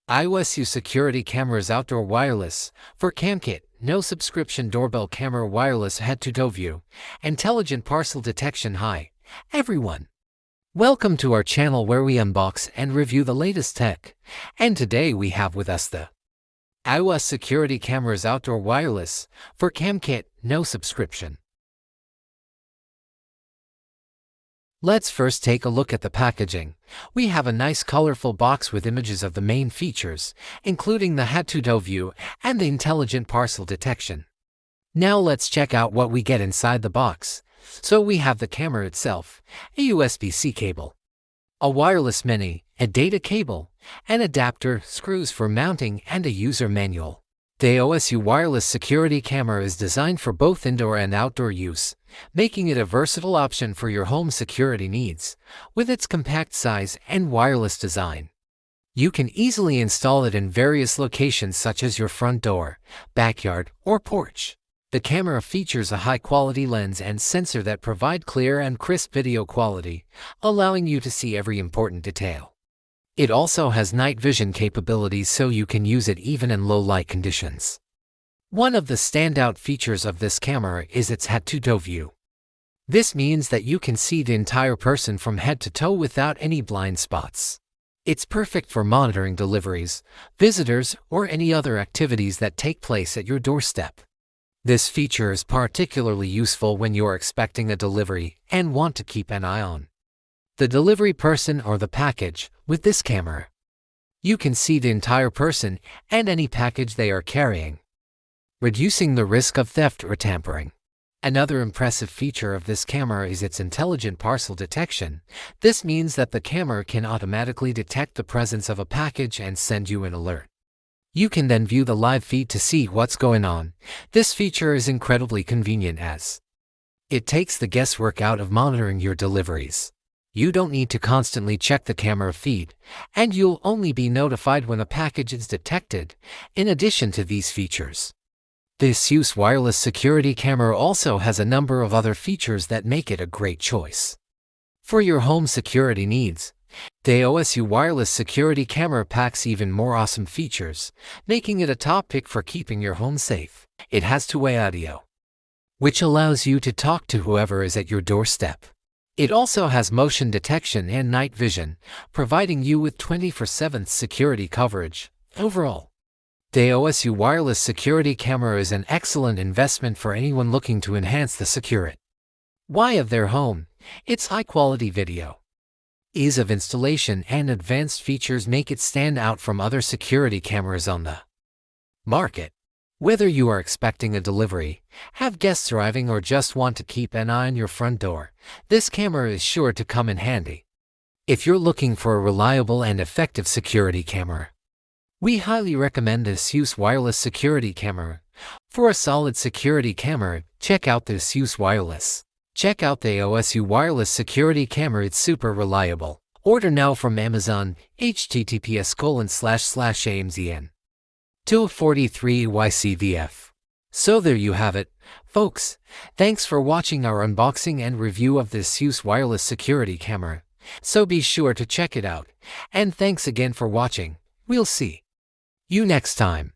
AOSU Security Cameras Outdoor Wireless for CamKit, no subscription doorbell camera wireless head-to-toe view, intelligent parcel detection. Hi, everyone. Welcome to our channel where we unbox and review the latest tech. And today we have with us the AOSU Security Cameras Outdoor Wireless for CamKit, no subscription. Let's first take a look at the packaging. We have a nice colorful box with images of the main features, including the head-to-toe view and the intelligent parcel detection. Now let's check out what we get inside the box. So we have the camera itself, a USB-C cable, a wireless mini, a data cable, an adapter, screws for mounting, and a user manual. The AOSU wireless security camera is designed for both indoor and outdoor use, making it a versatile option for your home security needs. With its compact size and wireless design, you can easily install it in various locations such as your front door, backyard, or porch. The camera features a high-quality lens and sensor that provide clear and crisp video quality, allowing you to see every important detail. It also has night vision capabilities so you can use it even in low-light conditions. One of the standout features of this camera is its head-to-toe view. This means that you can see the entire person from head to toe without any blind spots. It's perfect for monitoring deliveries, visitors, or any other activities that take place at your doorstep. This feature is particularly useful when you are expecting a delivery and want to keep an eye on the delivery person or the package. With this camera, you can see the entire person and any package they are carrying, reducing the risk of theft or tampering. Another impressive feature of this camera is its intelligent parcel detection. This means that the camera can automatically detect the presence of a package and send you an alert. You can then view the live feed to see what's going on. This feature is incredibly convenient as it takes the guesswork out of monitoring your deliveries. You don't need to constantly check the camera feed, and you'll only be notified when a package is detected. In addition to these features, the AOSU wireless security camera also has a number of other features that make it a great choice for your home security needs. The AOSU wireless security camera packs even more awesome features, making it a top pick for keeping your home safe. It has two-way audio, which allows you to talk to whoever is at your doorstep. It also has motion detection and night vision, providing you with 24/7 security coverage. Overall, the AOSU wireless security camera is an excellent investment for anyone looking to enhance the security of their home. Its high-quality video, ease of installation, and advanced features make it stand out from other security cameras on the market. Whether you are expecting a delivery, have guests arriving, or just want to keep an eye on your front door, this camera is sure to come in handy. If you're looking for a reliable and effective security camera, we highly recommend the AOSU wireless security camera. For a solid security camera, check out the AOSU wireless. Check out the AOSU wireless security camera, it's super reliable. Order now from Amazon, https://amzn. 243YCVF. So there you have it, folks. Thanks for watching our unboxing and review of this AOSU wireless security camera. So be sure to check it out. And thanks again for watching. We'll see you next time.